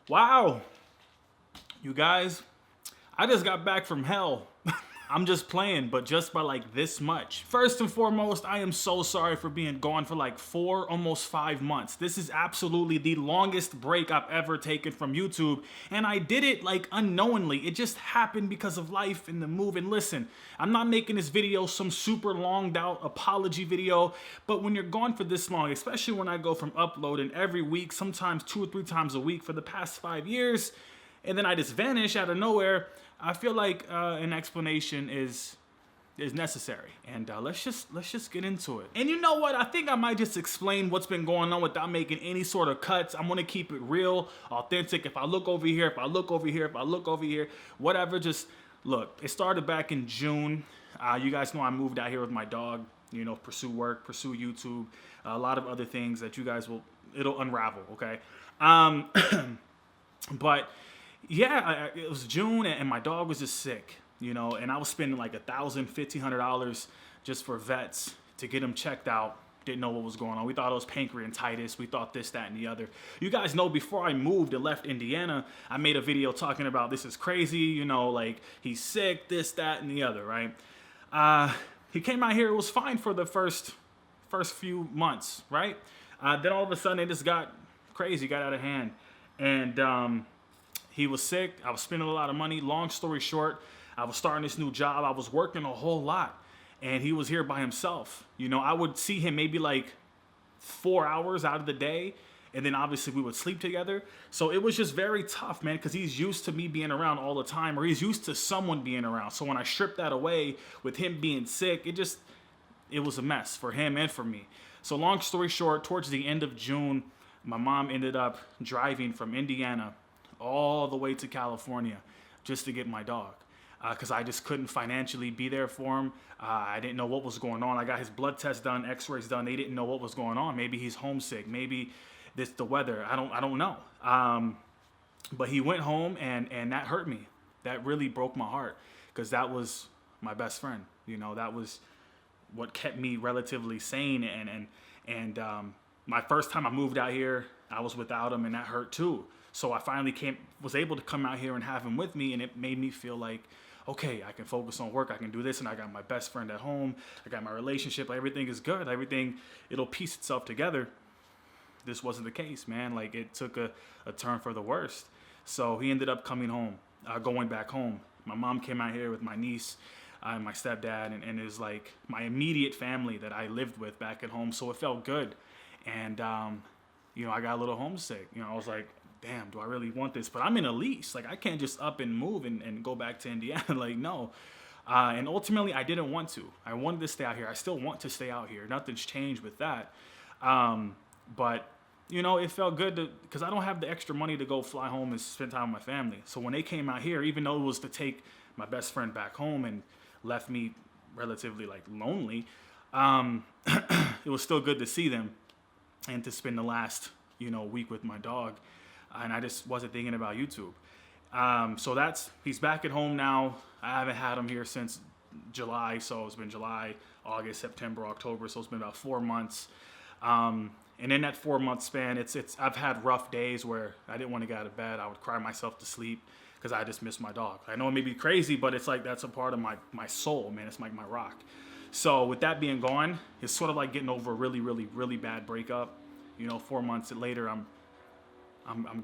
Wow, you guys, I just got back from hell. I'm just playing, but just by like this much. First and foremost, I am so sorry for being gone for like 4, almost 5 months. This is absolutely the longest break I've ever taken from YouTube, and I did it like unknowingly. It just happened because of life and the move. And listen, I'm not making this video some super longed out apology video, but when you're gone for this long, especially when I go from uploading every week, sometimes 2 or 3 times a week for the past 5 years, and then I just vanish out of nowhere, I feel like an explanation is necessary, and let's just get into it. And you know what? I think I might just explain what's been going on without making any sort of cuts. I'm gonna keep it real, authentic. If I look over here, if I look over here, if I look over here, whatever. Just look. It started back in June. You guys know I moved out here with my dog. You know, pursue work, pursue YouTube, a lot of other things that you guys it'll unravel. Okay, but yeah, it was June, and my dog was just sick, you know, and I was spending like $1,000, $1,500 just for vets to get him checked out. Didn't know what was going on. We thought it was pancreatitis. We thought this, that, and the other. You guys know before I moved and left Indiana, I made a video talking about this is crazy, you know, like he's sick, this, that, and the other, right? He came out here, it was fine for the first few months, right? Then all of a sudden it just got crazy, got out of hand. And he was sick. I was spending a lot of money. Long story short, I was starting this new job. I was working a whole lot, and he was here by himself. You know, I would see him maybe like 4 hours out of the day, and then obviously we would sleep together. So it was just very tough, man, because he's used to me being around all the time, or he's used to someone being around. So when I stripped that away with him being sick, it was a mess for him and for me. So long story short, towards the end of June, my mom ended up driving from Indiana all the way to California just to get my dog, because I just couldn't financially be there for him. I didn't know what was going on. I got his blood test done, x-rays done. They didn't know what was going on. Maybe he's homesick. Maybe the weather. I don't know. But he went home, and that hurt me. That really broke my heart, because that was my best friend. You know, that was what kept me relatively sane. And my first time I moved out here, I was without him, and that hurt too. So I finally was able to come out here and have him with me, and it made me feel like, okay, I can focus on work, I can do this, and I got my best friend at home, I got my relationship, everything is good, it'll piece itself together. This wasn't the case, man. Like, it took a turn for the worst. So he ended up going back home. My mom came out here with my niece and my stepdad, and it was like my immediate family that I lived with back at home, so it felt good. And, you know, I got a little homesick. You know, I was like, damn, do I really want this? But I'm in a lease. Like, I can't just up and move and go back to Indiana. Like, no. And ultimately, I didn't want to. I wanted to stay out here. I still want to stay out here. Nothing's changed with that. But, you know, it felt good because I don't have the extra money to go fly home and spend time with my family. So when they came out here, even though it was to take my best friend back home and left me relatively, like, lonely, it was still good to see them and to spend the last, you know, week with my dog. And I just wasn't thinking about YouTube. So he's back at home now. I haven't had him here since July, so it's been July, August, September, October, so it's been about 4 months. And in that 4 month span, I've had rough days where I didn't want to get out of bed. I would cry myself to sleep because I just miss my dog. I know it may be crazy, but it's like that's a part of my soul, man. It's like my rock. So with that being gone, it's sort of like getting over a really, really, really bad breakup. You know, 4 months later, I'm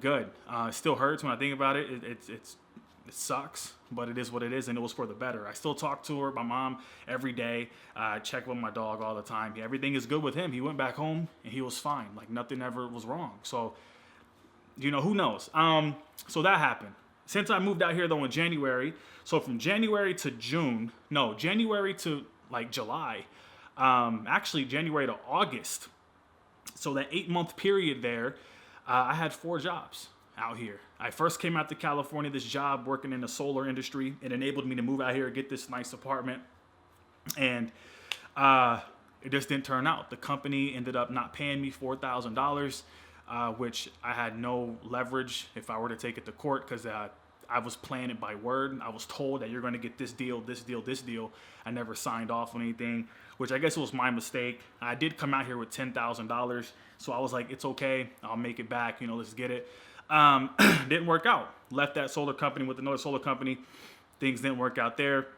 good. It still hurts when I think about it. It sucks, but it is what it is, and it was for the better. I still talk to her, my mom, every day. I check with my dog all the time. Yeah, everything is good with him. He went back home, and he was fine. Like, nothing ever was wrong. So, you know, who knows? So that happened. Since I moved out here, though, in January, so from January to January to, like, July, actually January to August, so that 8 month period there, I had 4 jobs out here. I first came out to California, this job working in the solar industry. It enabled me to move out here, get this nice apartment. And it just didn't turn out. The company ended up not paying me $4,000, which I had no leverage if I were to take it to court, because I was playing it by word. I was told that you're going to get this deal, this deal, this deal. I never signed off on anything, which I guess was my mistake. I did come out here with $10,000, so I was like, it's okay. I'll make it back. You know, let's get it. Didn't work out. Left that solar company with another solar company. Things didn't work out there.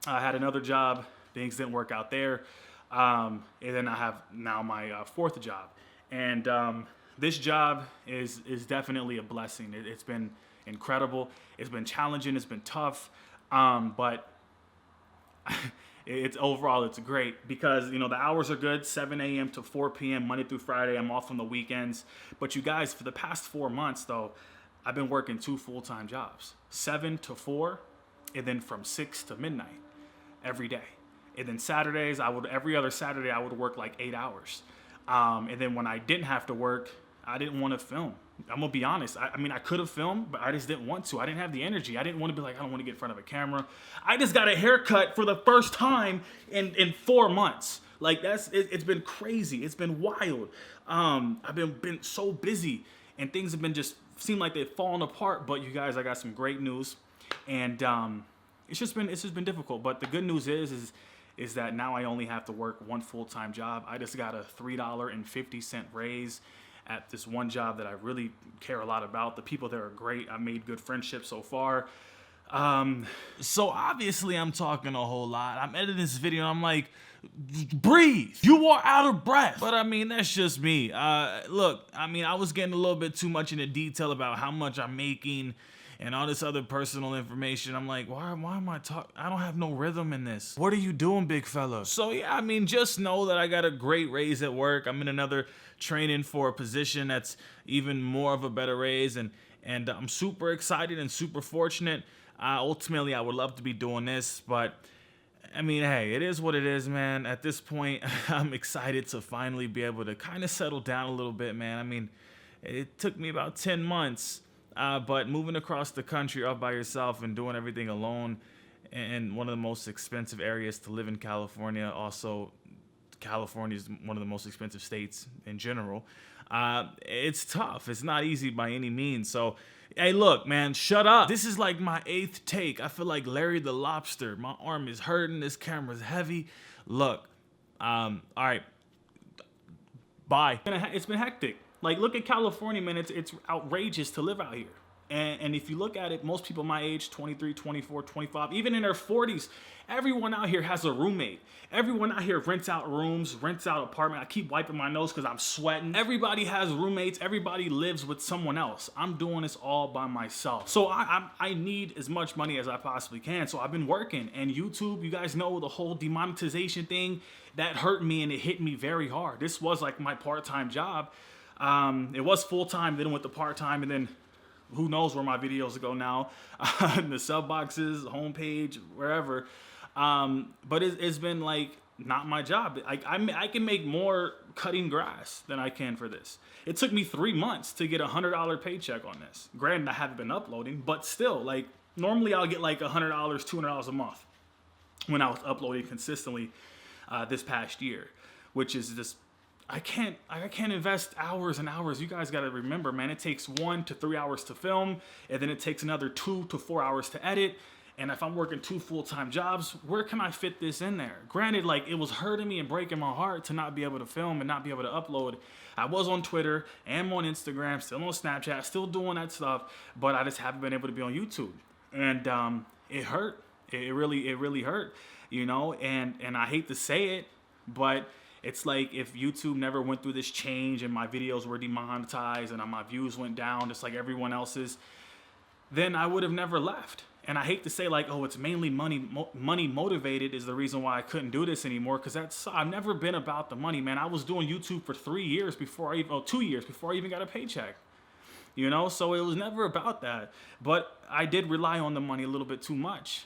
I had another job. Things didn't work out there. And then I have now my fourth job. And this job is definitely a blessing. It's been incredible. It's been challenging. It's been tough. But it's overall, it's great because, you know, the hours are good, 7 a.m. to 4 p.m. Monday through Friday. I'm off on the weekends. But you guys, for the past 4 months, though, I've been working 2 full-time jobs, 7 to 4, and then from 6 to midnight every day. And then Saturdays, every other Saturday, I would work like 8 hours. And then when I didn't have to work, I didn't want to film. I'm going to be honest. I mean, I could have filmed, but I just didn't want to. I didn't have the energy. I didn't want to be like, I don't want to get in front of a camera. I just got a haircut for the first time in 4 months. Like, it's been crazy. It's been wild. I've been so busy, and things have been just seem like they've fallen apart. But you guys, I got some great news, and it's just been difficult. But the good news is that now I only have to work 1 full-time job. I just got a $3.50 raise at this one job that I really care a lot about. The people there are great. I made good friendships so far. So obviously I'm talking a whole lot. I'm editing this video and I'm like, breathe. You are out of breath. But I mean, that's just me. Look, I mean, I was getting a little bit too much into detail about how much I'm making and all this other personal information. I'm like, why am I talking? I don't have no rhythm in this. What are you doing, big fella? So yeah, I mean, just know that I got a great raise at work. I'm in another training for a position that's even more of a better raise, and I'm super excited and super fortunate. Ultimately, I would love to be doing this, but I mean, hey, it is what it is, man. At this point, I'm excited to finally be able to kind of settle down a little bit, man. I mean, it took me about 10 months. But moving across the country all by yourself and doing everything alone in one of the most expensive areas to live in California, also California is one of the most expensive states in general. It's tough. It's not easy by any means. So, hey, look, man, shut up. This is like my 8th take. I feel like Larry the Lobster. My arm is hurting. This camera's heavy. Look, all right, bye. It's been hectic. Like, look at California, man. It's outrageous to live out here. And if you look at it, most people my age, 23, 24, 25, even in their 40s, everyone out here has a roommate. Everyone out here rents out rooms, rents out apartment. I keep wiping my nose because I'm sweating. Everybody has roommates. Everybody lives with someone else. I'm doing this all by myself. So I need as much money as I possibly can. So I've been working. And YouTube, you guys know the whole demonetization thing, that hurt me and it hit me very hard. This was like my part-time job. It was full-time, then went to part-time, and then who knows where my videos go now, in the sub boxes, homepage, wherever. But it's been like not my job. I can make more cutting grass than I can for this. It took me 3 months to get a $100 paycheck on this. Granted, I haven't been uploading, but still, like, normally I'll get like $100, $200 a month when I was uploading consistently this past year, which is just, I can't invest hours and hours. You guys got to remember, man, it takes 1 to 3 hours to film, and then it takes another 2 to 4 hours to edit. And if I'm working 2 full-time jobs, where can I fit this in there? Granted, like, it was hurting me and breaking my heart to not be able to film and not be able to upload. I was on Twitter, am on Instagram, still on Snapchat, still doing that stuff, but I just haven't been able to be on YouTube. And it hurt. It really hurt, you know, and I hate to say it, but it's like if YouTube never went through this change and my videos were demonetized and my views went down just like everyone else's, then I would have never left. And I hate to say, like, oh, it's mainly money motivated is the reason why I couldn't do this anymore, because I've never been about the money, man. I was doing YouTube for 2 years before I even got a paycheck, you know? So it was never about that. But I did rely on the money a little bit too much,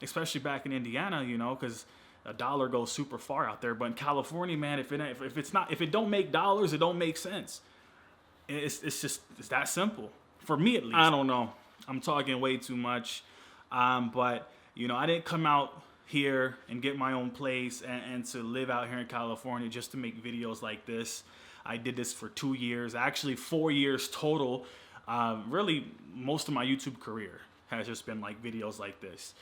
especially back in Indiana, you know, because a dollar goes super far out there. But in California, man, if it don't make dollars, it don't make sense. It's that simple for me, at least. I don't know. I'm talking way too much, but you know, I didn't come out here and get my own place and to live out here in California just to make videos like this. I did this for 2 years, actually 4 years total. Really, most of my YouTube career has just been like videos like this.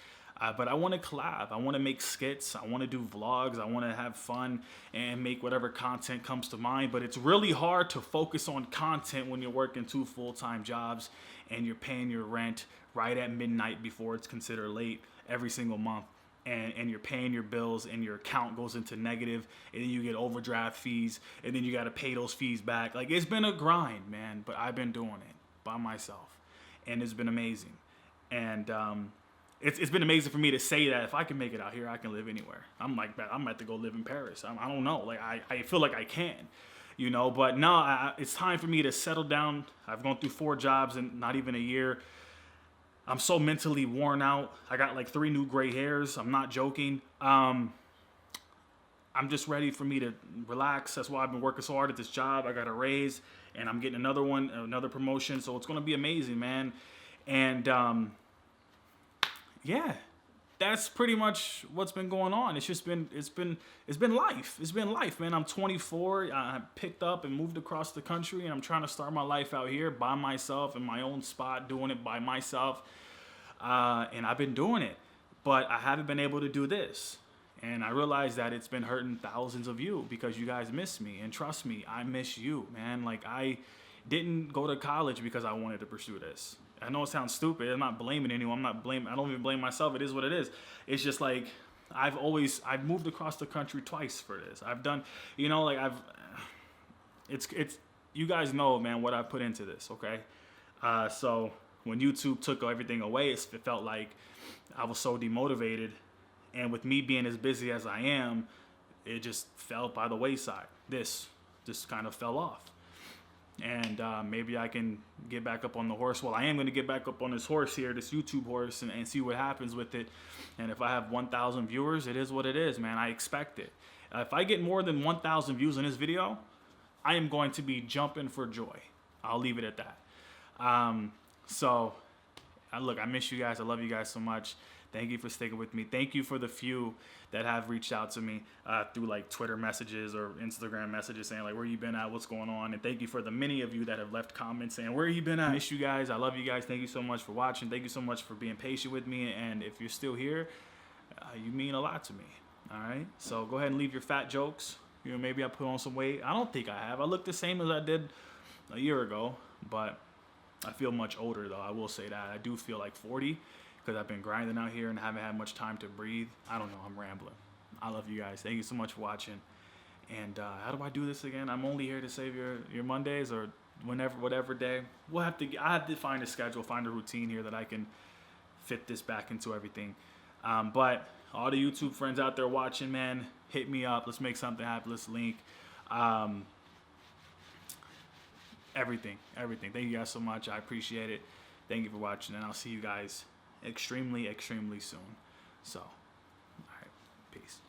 But I want to collab. I want to make skits. I want to do vlogs. I want to have fun and make whatever content comes to mind. But it's really hard to focus on content when you're working 2 full-time jobs and you're paying your rent right at midnight before it's considered late every single month. And you're paying your bills and your account goes into negative, and then you get overdraft fees, and then you got to pay those fees back. Like, it's been a grind, man, but I've been doing it by myself, and it's been amazing. And it's been amazing for me to say that if I can make it out here, I can live anywhere. I'm about to go live in Paris. I don't know. Like, I feel like I can, you know, but no, it's time for me to settle down. I've gone through 4 jobs in not even a year. I'm so mentally worn out. I got like 3 new gray hairs. I'm not joking. I'm just ready for me to relax. That's why I've been working so hard at this job. I got a raise, and I'm getting another one, another promotion. So it's going to be amazing, man. And yeah, that's pretty much what's been going on. It's been life. It's been life, man. I'm 24. I picked up and moved across the country, and I'm trying to start my life out here by myself in my own spot, doing it by myself. And I've been doing it, but I haven't been able to do this. And I realized that it's been hurting thousands of you because you guys miss me. And trust me, I miss you, man. Like, I didn't go to college because I wanted to pursue this. I know it sounds stupid. I'm not blaming anyone. I don't even blame myself. It is what it is. It's just like, I've moved across the country twice for this. I've done, you know, like it's, you guys know, man, what I put into this. Okay. So when YouTube took everything away, it felt like I was so demotivated. And with me being as busy as I am, it just fell by the wayside. This just kind of fell off. And maybe I can get back up on the horse. Well, I am going to get back up on this horse here, this YouTube horse, and see what happens with it. And if I have 1,000 viewers, it is what it is, man. I expect it. If I get more than 1,000 views on this video, I am going to be jumping for joy. I'll leave it at that. So, look, I miss you guys. I love you guys so much. Thank you for sticking with me. Thank you for the few that have reached out to me through like Twitter messages or Instagram messages saying like, where you been at, what's going on? And thank you for the many of you that have left comments saying, where you been at? I miss you guys. I love you guys. Thank you so much for watching. Thank you so much for being patient with me. And if you're still here, you mean a lot to me. All right. So go ahead and leave your fat jokes. You know, maybe I put on some weight. I don't think I have. I look the same as I did a year ago, but I feel much older though. I will say that. I do feel like 40. Because I've been grinding out here and haven't had much time to breathe. I don't know. I'm rambling. I love you guys. Thank you so much for watching. And how do I do this again? I'm only here to save your Mondays or whatever day. I have to find a schedule, find a routine here that I can fit this back into everything. But all the YouTube friends out there watching, man, hit me up. Let's make something happen. Let's link. Everything. Thank you guys so much. I appreciate it. Thank you for watching, and I'll see you guys extremely soon. So, all right, peace.